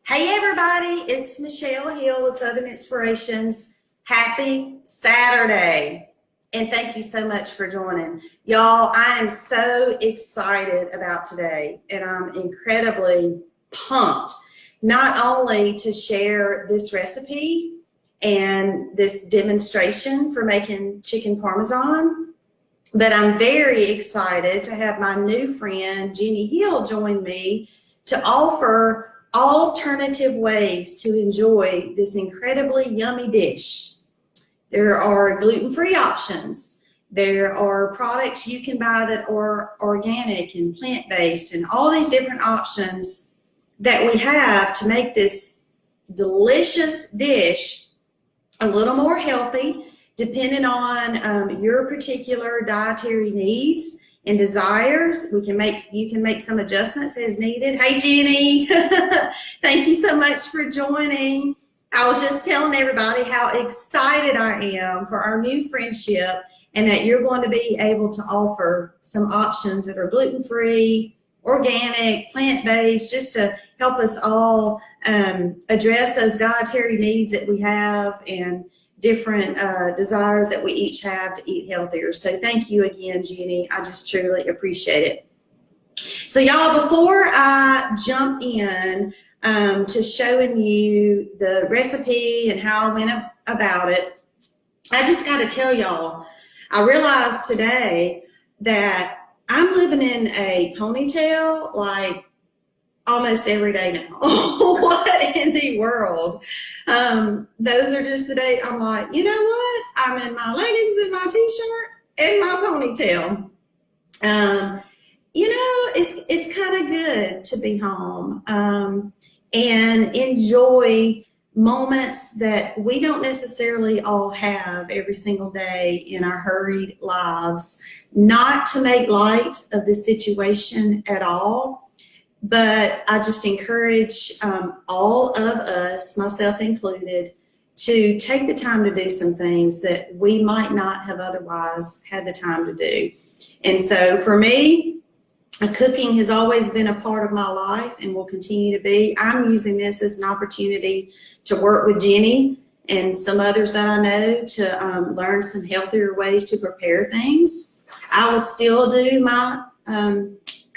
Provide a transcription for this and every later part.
Hey everybody, it's Michelle Hill with Southern Inspirations. Happy Saturday. And thank you so much for joining. Y'all, I am so excited about today and I'm incredibly pumped not only to share this recipe and this demonstration for making chicken Parmesan, but I'm very excited to have my new friend, Jenny Hill, join me to offer alternative ways to enjoy this incredibly yummy dish. There are gluten-free options. There are products you can buy that are organic and plant-based and all these different options that we have to make this delicious dish a little more healthy depending on your particular dietary needs and desires. You can make some adjustments as needed. Hey Jenny, thank you so much for joining. I was just telling everybody how excited I am for our new friendship and that you're going to be able to offer some options that are gluten-free, organic, plant-based, just to help us all address those dietary needs that we have and different desires that we each have to eat healthier. So thank you again, Jenny. I just truly appreciate it. So y'all, before I jump in to showing you the recipe and how I went about it, I just got to tell y'all, I realized today that I'm living in a ponytail like almost every day now. What in the world? Those are just the days I'm like, you know what? I'm in my leggings and my t-shirt and my ponytail. You know, it's kind of good to be home and enjoy moments that we don't necessarily all have every single day in our hurried lives. Not to make light of the situation at all, but I just encourage all of us, myself included, to take the time to do some things that we might not have otherwise had the time to do. And so for me, cooking has always been a part of my life and will continue to be. I'm using this as an opportunity to work with Jenny and some others that I know to learn some healthier ways to prepare things. I will still do my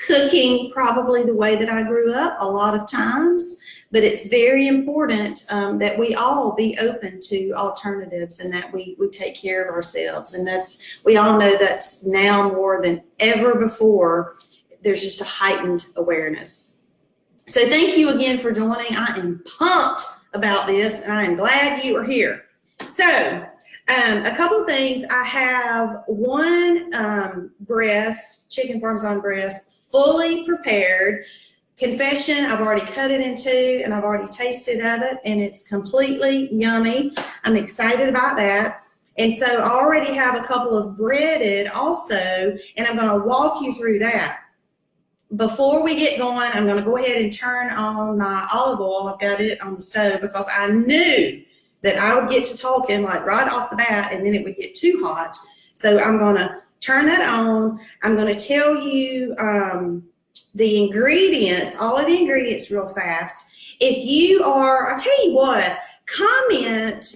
cooking probably the way that I grew up a lot of times, but it's very important that we all be open to alternatives and that we take care of ourselves. And we all know that's now more than ever before. There's just a heightened awareness. So thank you again for joining. I am pumped about this and I am glad you are here. So a couple of things. I have one chicken Parmesan breast, fully prepared. Confession, I've already cut it in two and I've already tasted of it and it's completely yummy. I'm excited about that. And so I already have a couple of breaded also, and I'm going to walk you through that. Before we get going, I'm going to go ahead and turn on my olive oil. I've got it on the stove because I knew that I would get to talking like right off the bat and then it would get too hot. So I'm going to turn that on. I'm going to tell you the ingredients, all of the ingredients real fast. If you are, I'll tell you what, comment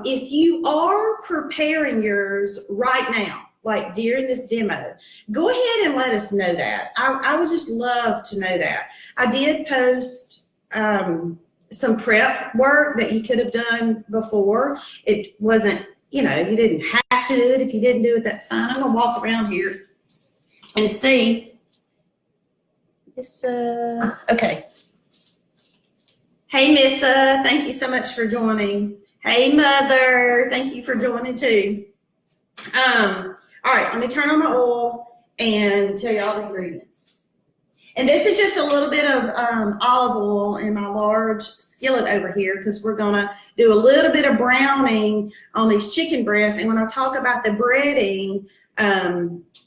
if you are preparing yours right now, like during this demo. Go ahead and let us know that. I would just love to know that. I did post some prep work that you could have done before. It wasn't, you know, you didn't have to do it. If you didn't do it, that's fine. I'm gonna walk around here and see. Okay. Hey, Missa, thank you so much for joining. Hey, Mother, thank you for joining too. All right, let me turn on my oil and tell you all the ingredients. And this is just a little bit of olive oil in my large skillet over here because we're gonna do a little bit of browning on these chicken breasts. And when I talk about the breading,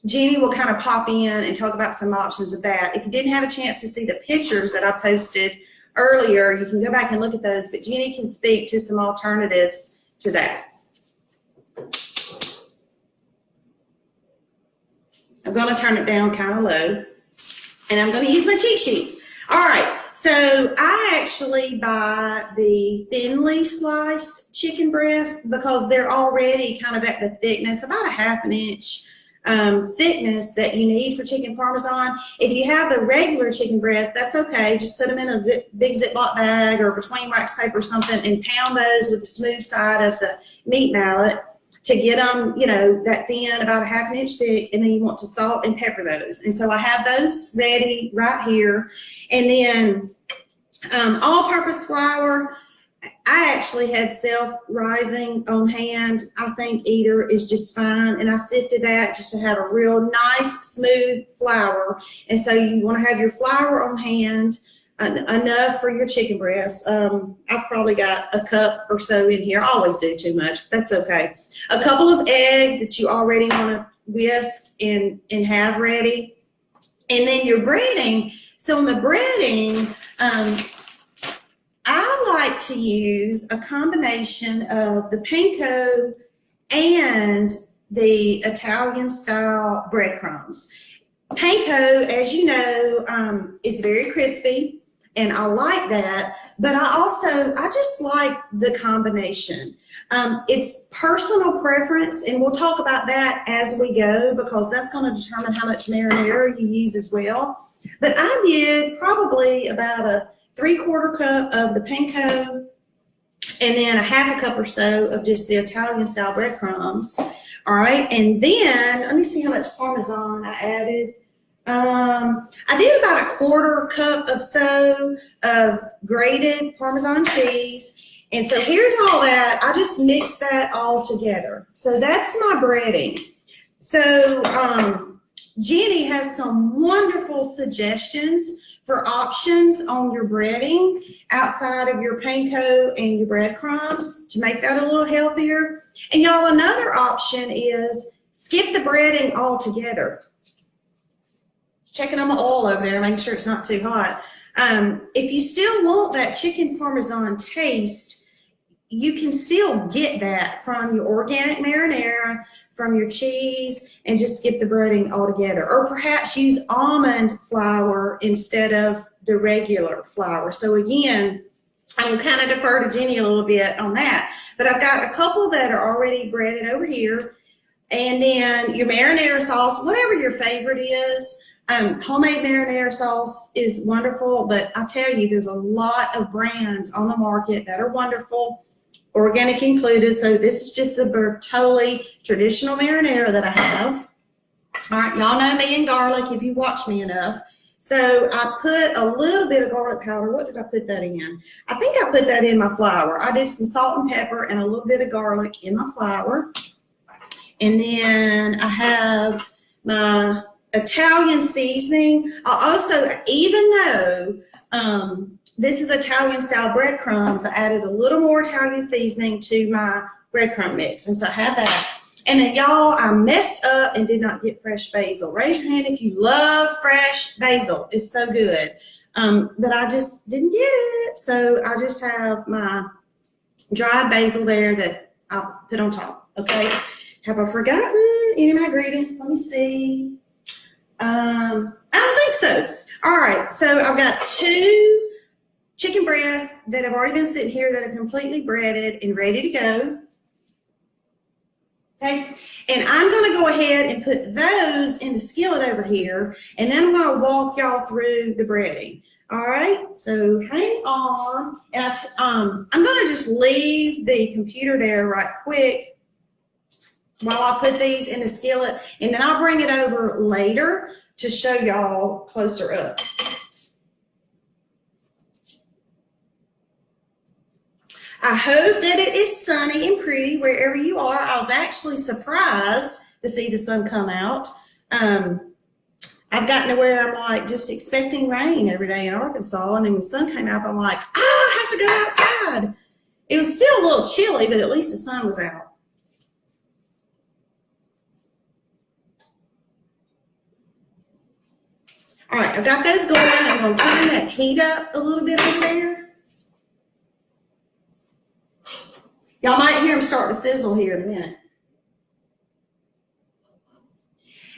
Jenny will kind of pop in and talk about some options of that. If you didn't have a chance to see the pictures that I posted earlier, you can go back and look at those, but Jenny can speak to some alternatives to that. I'm going to turn it down kind of low, and I'm going to use my cheat sheets. All right, So I actually buy the thinly sliced chicken breast because they're already kind of at the thickness, about a half an inch thickness that you need for chicken Parmesan. If you have the regular chicken breast, that's okay. Just put them in a big Ziploc bag or between wax paper or something and pound those with the smooth side of the meat mallet to get them, you know, that thin, about a half an inch thick, and then you want to salt and pepper those. And so I have those ready right here. And then all-purpose flour, I actually had self-rising on hand. I think either is just fine. And I sifted that just to have a real nice, smooth flour. And so you want to have your flour on hand, enough for your chicken breast. I've probably got a cup or so in here. I always do too much. That's okay. A couple of eggs that you already want to whisk and have ready. And then your breading. So in the breading, I like to use a combination of the panko and the Italian style breadcrumbs. Panko, as you know, is very crispy, and I like that, but I just like the combination. It's personal preference, and we'll talk about that as we go because that's going to determine how much marinara you use as well. But I did probably about a 3/4 cup of the panko and then a half a cup or so of just the Italian style breadcrumbs. All right, and then let me see how much Parmesan I added. I did about a 1/4 cup or so of grated Parmesan cheese. And so here's all that. I just mixed that all together. So that's my breading. So Jenny has some wonderful suggestions for options on your breading outside of your panko and your breadcrumbs to make that a little healthier. And y'all, another option is skip the breading altogether. Checking on my oil over there, making sure it's not too hot. If you still want that chicken Parmesan taste, you can still get that from your organic marinara, from your cheese, and just skip the breading altogether. Or perhaps use almond flour instead of the regular flour. So again, I will kind of defer to Jenny a little bit on that. But I've got a couple that are already breaded over here. And then your marinara sauce, whatever your favorite is. Homemade marinara sauce is wonderful, but I tell you, there's a lot of brands on the market that are wonderful, organic included. So this is just a Bertolli traditional marinara that I have. All right, y'all know me and garlic if you watch me enough. So I put a little bit of garlic powder. What did I put that in? I think I put that in my flour. I did some salt and pepper and a little bit of garlic in my flour. And then I have my Italian seasoning. I also, even though this is Italian style breadcrumbs, I added a little more Italian seasoning to my breadcrumb mix. And so I have that. And then y'all, I messed up and did not get fresh basil. Raise your hand if you love fresh basil. It's so good. But I just didn't get it. So I just have my dried basil there that I'll put on top. Okay. Have I forgotten any of my ingredients? Let me see. I don't think so. All right, so I've got 2 chicken breasts that have already been sitting here that are completely breaded and ready to go. Okay, and I'm going to go ahead and put those in the skillet over here, and then I'm going to walk y'all through the breading. All right, so hang on, and I'm going to just leave the computer there right quick while I put these in the skillet, and then I'll bring it over later to show y'all closer up. I hope that it is sunny and pretty wherever you are. I was actually surprised to see the sun come out. I've gotten to where I'm like just expecting rain every day in Arkansas, and then when the sun came out, I'm like, I have to go outside. It was still a little chilly, but at least the sun was out. All right, I've got those going. I'm going to turn that heat up a little bit over there. Y'all might hear them start to sizzle here in a minute.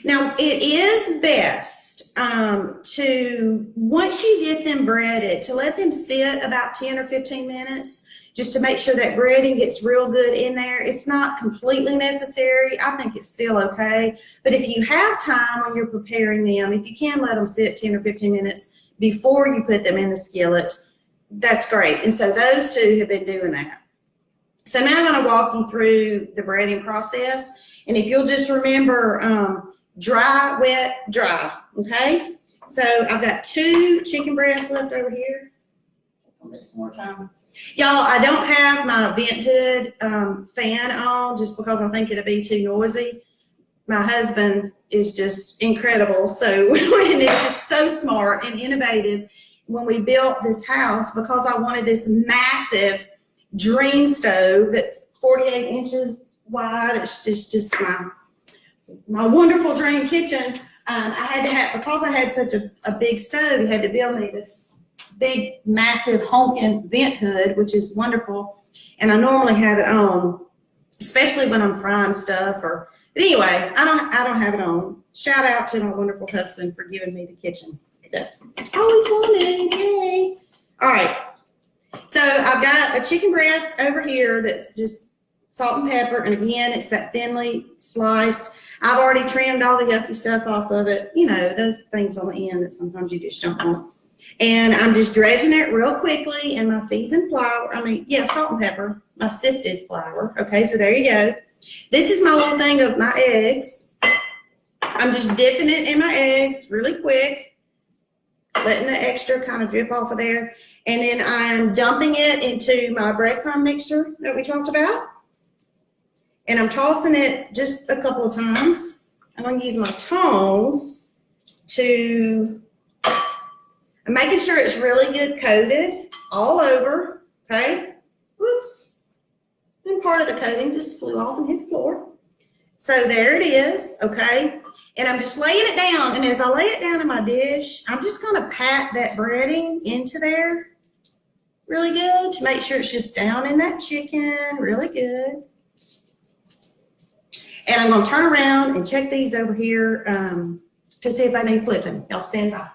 Now, it is best to, once you get them breaded, to let them sit about 10 or 15 minutes just to make sure that breading gets real good in there. It's not completely necessary. I think it's still okay. But if you have time when you're preparing them, if you can let them sit 10 or 15 minutes before you put them in the skillet, that's great. And so those two have been doing that. So now I'm going to walk you through the breading process. And if you'll just remember, dry, wet, dry, okay? So I've got 2 chicken breasts left over here. I'll make some more time. Y'all, I don't have my vent hood fan on just because I think it'll be too noisy. My husband is just incredible. So, and it's just so smart and innovative when we built this house, because I wanted this massive dream stove that's 48 inches wide. It's just my wonderful dream kitchen. I had to have, because I had such a big stove, he had to build me this big, massive honking vent hood, which is wonderful. And I normally have it on, especially when I'm frying stuff. But anyway, I don't have it on. Shout out to my wonderful husband for giving me the kitchen. That's always wanted. Yay! All right. So I've got a chicken breast over here that's just salt and pepper, and again, it's that thinly sliced. I've already trimmed all the yucky stuff off of it. You know, those things on the end that sometimes you just don't want. And I'm just dredging it real quickly in my seasoned flour. Salt and pepper, my sifted flour. Okay, so there you go. This is my little thing of my eggs. I'm just dipping it in my eggs really quick, letting the extra kind of drip off of there. And then I'm dumping it into my breadcrumb mixture that we talked about. And I'm tossing it just a couple of times. I'm going to use my tongs I'm making sure it's really good coated all over, okay? Whoops. And part of the coating just flew off and hit the floor. So there it is, okay? And I'm just laying it down. And as I lay it down in my dish, I'm just going to pat that breading into there really good to make sure it's just down in that chicken really good. And I'm going to turn around and check these over here to see if I need flipping. Y'all stand by.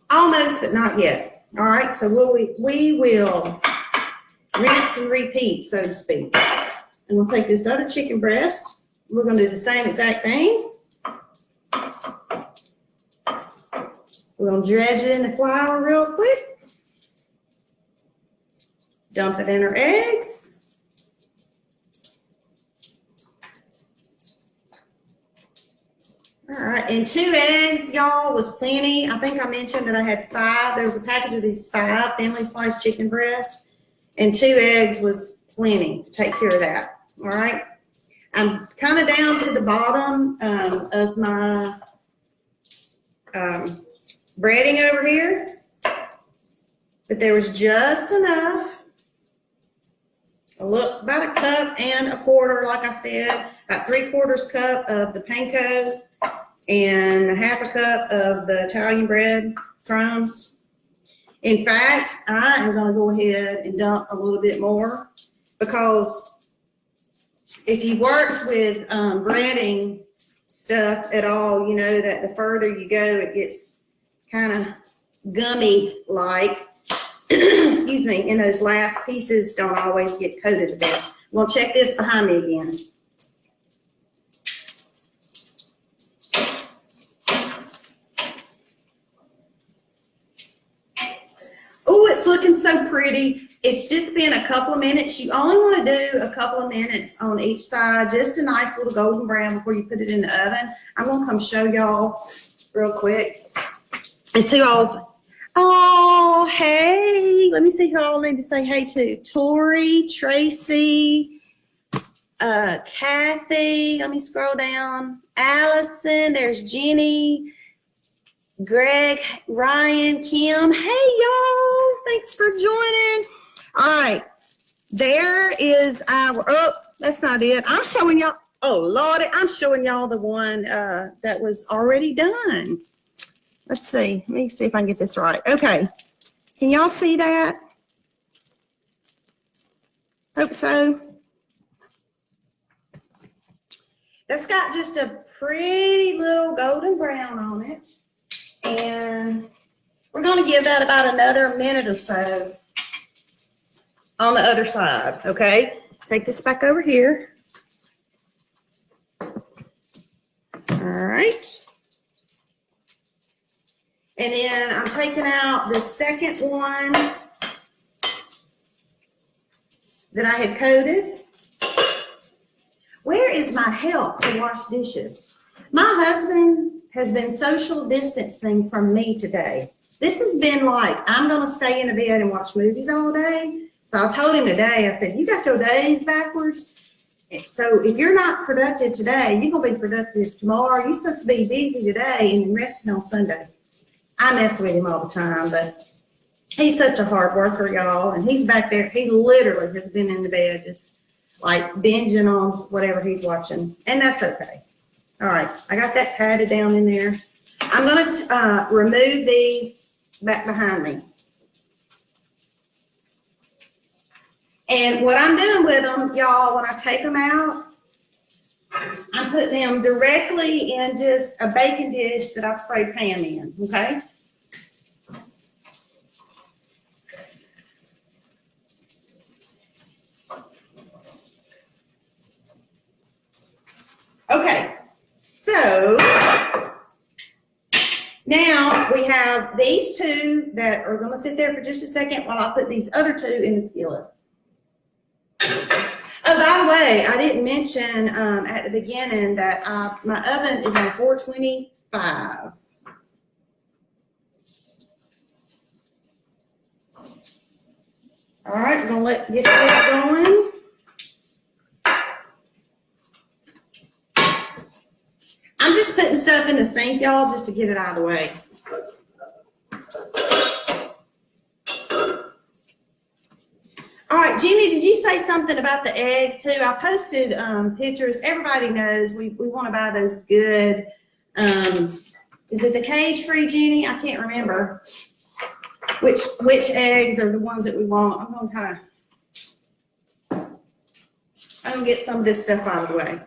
Almost, but not yet. All right, so we will rinse and repeat, so to speak. And we'll take this other chicken breast. We're going to do the same exact thing. We're going to dredge it in the flour real quick. Dump it in our eggs. All right, and 2 eggs, y'all, was plenty. I think I mentioned that I had 5. There was a package of these 5 thinly sliced chicken breasts, and 2 eggs was plenty to take care of that. All right, I'm kind of down to the bottom of my breading over here, but there was just enough. About 1.25 cups, like I said, about 3/4 cup of the panko, and 1/2 cup of the Italian bread crumbs. In fact, I am going to go ahead and dump a little bit more, because if you worked with breading stuff at all, you know that the further you go, it gets kind of gummy-like. Excuse me, and those last pieces don't always get coated to this. We'll check this behind me again. Oh, it's looking so pretty. It's just been a couple of minutes. You only want to do a couple of minutes on each side, just a nice little golden brown before you put it in the oven. I'm going to come show y'all real quick. And see y'all's. Oh, hey, let me see who all need to say hey to. Tori, Tracy, Kathy, let me scroll down. Allison, there's Jenny, Greg, Ryan, Kim. Hey, y'all, thanks for joining. All right, there is our, oh, that's not it. I'm showing y'all, oh, Lordy, I'm showing y'all the one that was already done. Let's see. Let me see if I can get this right. Okay. Can y'all see that? Hope so. That's got just a pretty little golden brown on it. And we're going to give that about another minute or so on the other side, okay? Take this back over here. All right. And then I'm taking out the second one that I had coated. Where is my help to wash dishes? My husband has been social distancing from me today. This has been like, I'm going to stay in the bed and watch movies all day. So I told him today, I said, you got your days backwards. So if you're not productive today, you're going to be productive tomorrow. You're supposed to be busy today and resting on Sunday. I mess with him all the time, but he's such a hard worker, y'all. And he's back there. He literally has been in the bed just like binging on whatever he's watching. And that's okay. All right, I got that patted down in there. I'm going to remove these back behind me. And what I'm doing with them, y'all, when I take them out, I'm putting them directly in just a baking dish that I've sprayed Pam in, okay? Okay, so now we have these two that are going to sit there for just a second while I put these other two in the skillet. Oh, by the way, I didn't mention at the beginning that my oven is on 425. All right, we're going to get this going. I'm just putting stuff in the sink, y'all, just to get it out of the way. All right, Jenny, did you say something about the eggs too? I posted pictures. Everybody knows we want to buy those good, is it the cage-free, Jenny? I can't remember which eggs are the ones that we want. I'm going to get some of this stuff out of the way.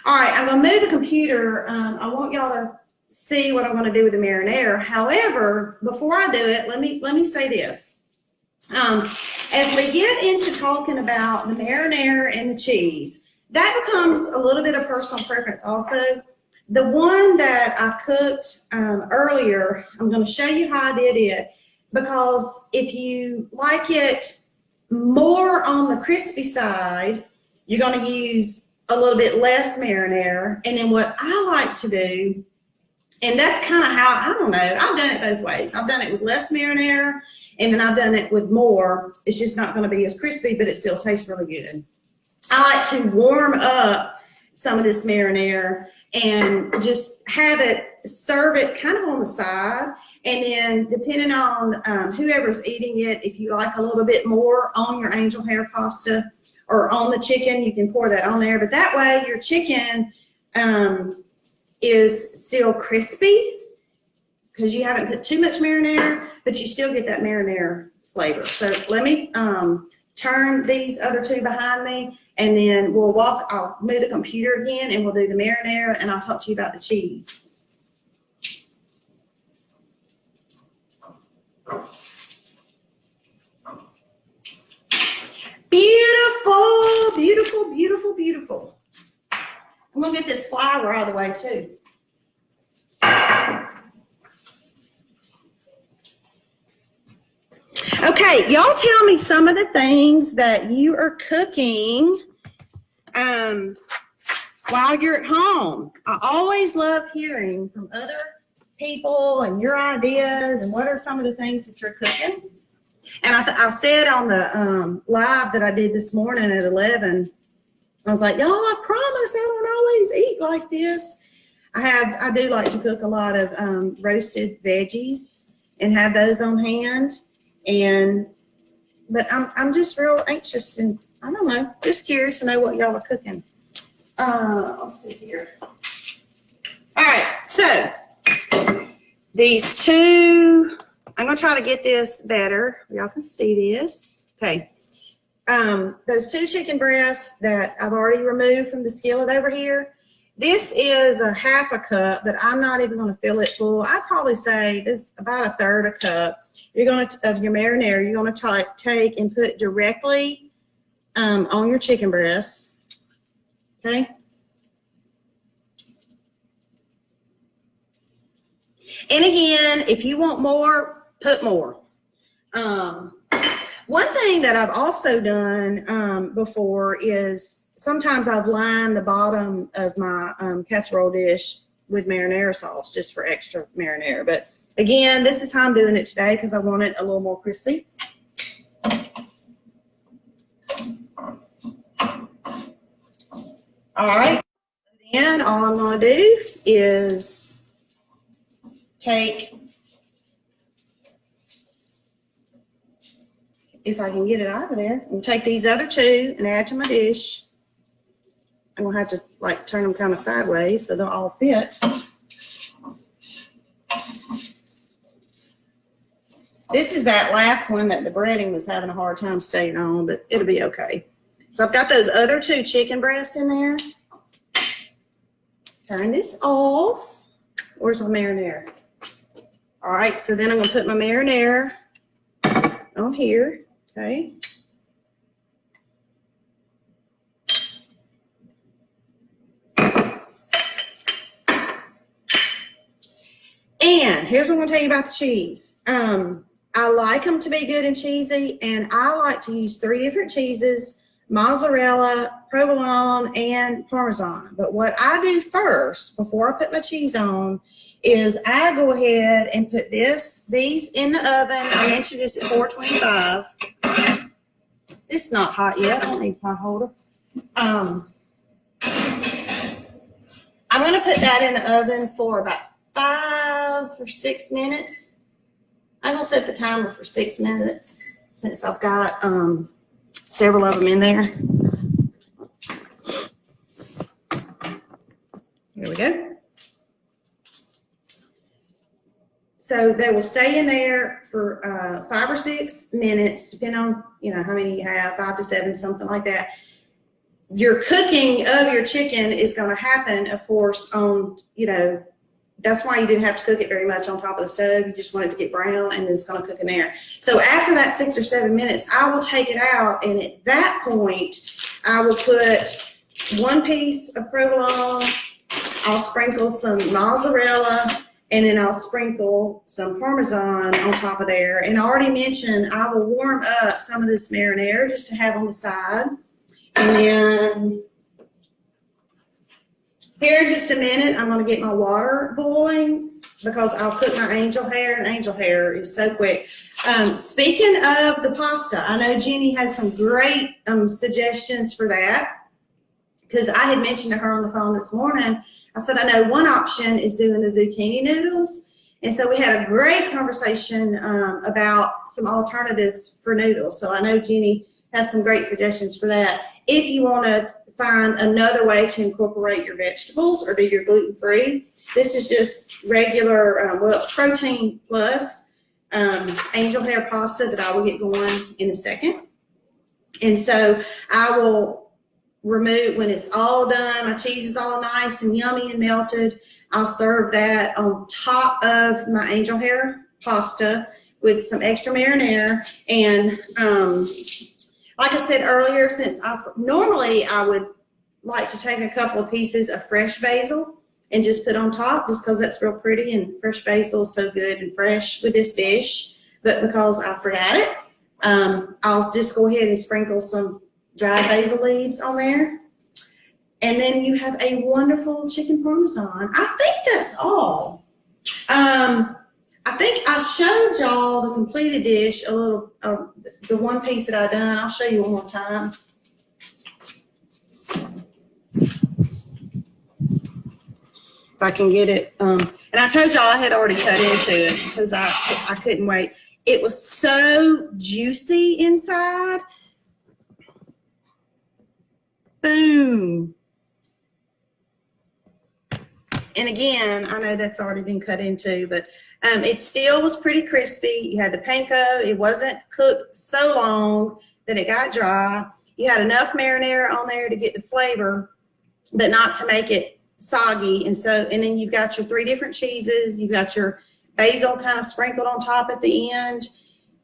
All right, I'm going to move the computer. I want y'all to see what I'm going to do with the marinara. However, before I do it, let me say this. As we get into talking about the marinara and the cheese, that becomes a little bit of personal preference also. The one that I cooked earlier, I'm going to show you how I did it, because if you like it more on the crispy side, you're going to use a little bit less marinara. And then what I like to do, and that's kind of how, I don't know, I've done it both ways. I've done it with less marinara, and then I've done it with more. It's just not going to be as crispy, but it still tastes really good. I like to warm up some of this marinara and just have it, serve it kind of on the side. And then depending on whoever's eating it, if you like a little bit more on your angel hair pasta or on the chicken, you can pour that on there. But that way your chicken is still crispy because you haven't put too much marinara, but you still get that marinara flavor. So let me turn these other two behind me, and then I'll move the computer again and we'll do the marinara, and I'll talk to you about the cheese. Beautiful, beautiful, beautiful, beautiful. I'm gonna get this flour out of the way too. Okay, y'all tell me some of the things that you are cooking while you're at home. I always love hearing from other people and your ideas and what are some of the things that you're cooking. And I said on the live that I did this morning at 11, I was like, y'all, I promise I don't always eat like this. I do like to cook a lot of roasted veggies and have those on hand. But I'm just real anxious and I don't know, just curious to know what y'all are cooking. Let's see here. All right, so these two, I'm gonna try to get this better. Y'all can see this. Okay. Those two chicken breasts that I've already removed from the skillet over here, This is a half a cup, but I'm not even going to fill it full. I'd probably say this is about a third a cup. You're going to, of your marinara, you're going to take and put directly on your chicken breast. Okay. And again, if you want more, put more. One thing that I've also done before is sometimes I've lined the bottom of my casserole dish with marinara sauce just for extra marinara. But again, this is how I'm doing it today because I want it a little more crispy. All right. Then all I'm going to do is take, if I can get it out of there, and take these other two and add to my dish. I'm going to have to like turn them kind of sideways so they'll all fit. This is that last one that the breading was having a hard time staying on, but it'll be okay. So I've got those other two chicken breasts in there. Turn this off. Where's my marinara? All right, so then I'm going to put my marinara on here, okay? And here's what I'm going to tell you about the cheese. I like them to be good and cheesy, and I like to use 3 different cheeses: mozzarella, provolone, and Parmesan. But what I do first, before I put my cheese on, is I go ahead and put these in the oven. I mentioned this at 425. This is not hot yet. I don't need a pot holder. I'm going to put that in the oven for about 5 or 6 minutes. I'm going to set the timer for 6 minutes since I've got several of them in there. Here we go. So they will stay in there for 5 or 6 minutes, depending on, you know, how many you have, 5 to 7, something like that. Your cooking of your chicken is going to happen, of course, on, you know, that's why you didn't have to cook it very much on top of the stove. You just want it to get brown, and it's going to cook in there. So after that 6 or 7 minutes, I will take it out, and at that point, I will put 1 piece of provolone. I'll sprinkle some mozzarella, and then I'll sprinkle some Parmesan on top of there. And I already mentioned I will warm up some of this marinara just to have on the side. And then here in just a minute, I'm going to get my water boiling because I'll cook my angel hair, and angel hair is so quick. Speaking of the pasta, I know Jenny had some great suggestions for that because I had mentioned to her on the phone this morning. I said, I know one option is doing the zucchini noodles. And so we had a great conversation about some alternatives for noodles. So I know Jenny has some great suggestions for that. If you want to find another way to incorporate your vegetables or do your gluten-free, this is just regular, well, it's protein plus angel hair pasta that I will get going in a second. And so I will remove, when it's all done, my cheese is all nice and yummy and melted, I'll serve that on top of my angel hair pasta with some extra marinara. And like I said earlier, since normally I would like to take a couple of pieces of fresh basil and just put on top, just because that's real pretty, and fresh basil is so good and fresh with this dish. But because I forgot it, I'll just go ahead and sprinkle some dried basil leaves on there. And then you have a wonderful chicken Parmesan. I think that's all. I think I showed y'all the completed dish, a little, the one piece that I done. I'll show you one more time. If I can get it. And I told y'all I had already cut into it because I couldn't wait. It was so juicy inside. Boom. And again, I know that's already been cut into, but it still was pretty crispy. You had the panko. It wasn't cooked so long that it got dry. You had enough marinara on there to get the flavor, but not to make it soggy. And then you've got your 3 different cheeses. You've got your basil kind of sprinkled on top at the end.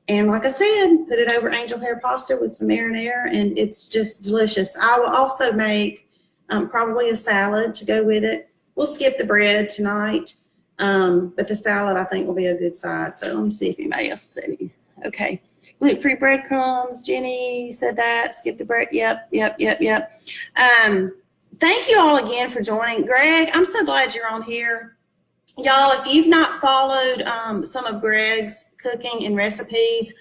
And like I said, put it over angel hair pasta with some marinara, and it's just delicious. I will also make probably a salad to go with it. We'll skip the bread tonight, but the salad I think will be a good side. So let me see if anybody else said it. Okay. Gluten-free breadcrumbs. Jenny said that. Skip the bread. Yep. Thank you all again for joining. Greg, I'm so glad you're on here. Y'all, if you've not followed some of Greg's cooking and recipes,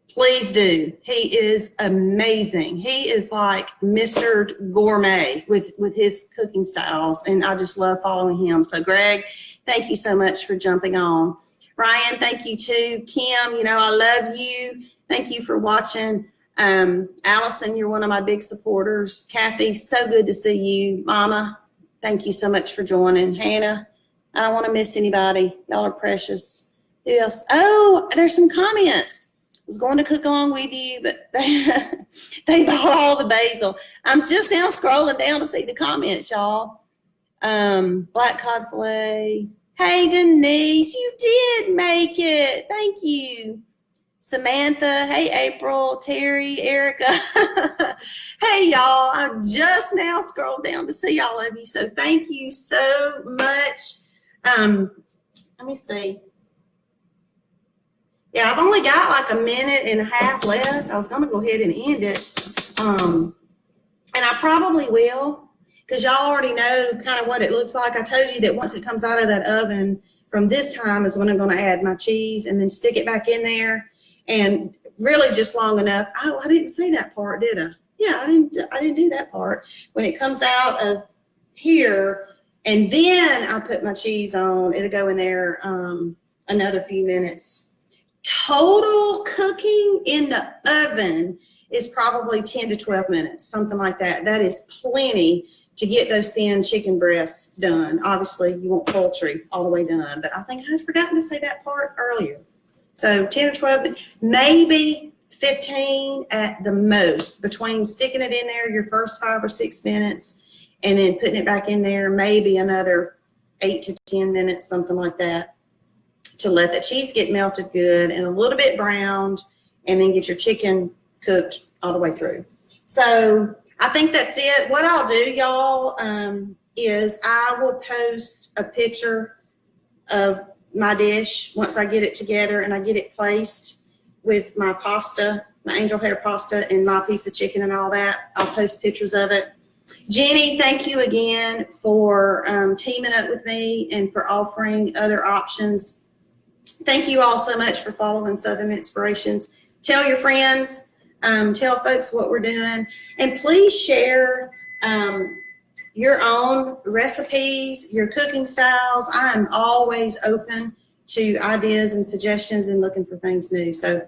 please do. He is amazing. He is like Mr. Gourmet with his cooking styles, and I just love following him. So Greg, thank you so much for jumping on. Ryan, thank you too. Kim, you know I love you. Thank you for watching. Allison, you're one of my big supporters. Kathy, so good to see you. Mama, thank you so much for joining. Hannah, I don't want to miss anybody. Y'all are precious. Who else? Oh, there's some comments. I was going to cook along with you, but they bought all the basil. I'm just now scrolling down to see the comments, y'all. Black cod fillet. Hey, Denise, you did make it. Thank you. Samantha, hey, April, Terry, Erica. Hey, y'all, I just now scrolled down to see all of you, so thank you so much. Let me see. Yeah, I've only got like a minute and a half left. I was going to go ahead and end it, and I probably will, because y'all already know kind of what it looks like. I told you that once it comes out of that oven, from this time is when I'm going to add my cheese and then stick it back in there. And really just long enough. Oh, I didn't say that part, did I? Yeah, I didn't do that part. When it comes out of here, and then I put my cheese on, it'll go in there another few minutes. Total cooking in the oven is probably 10 to 12 minutes, something like that. That is plenty to get those thin chicken breasts done. Obviously, you want poultry all the way done, but I think I had forgotten to say that part earlier. So 10 or 12, maybe 15 at the most, between sticking it in there your first 5 or 6 minutes and then putting it back in there, maybe another 8 to 10 minutes, something like that, to let the cheese get melted good and a little bit browned, and then get your chicken cooked all the way through. So I think that's it. What I'll do, y'all, is I will post a picture of my dish once I get it together and I get it placed with my pasta, my angel hair pasta, and my piece of chicken and all that. I'll post pictures of it. Jenny, thank you again for teaming up with me and for offering other options. Thank you all so much for following Southern Inspirations. Tell your friends, tell folks what we're doing, and please share your own recipes, your cooking styles. I am always open to ideas and suggestions and looking for things new. So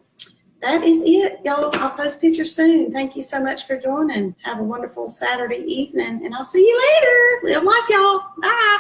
that is it, y'all. I'll post pictures soon. Thank you so much for joining. Have a wonderful Saturday evening, and I'll see you later. Live life, y'all. Bye.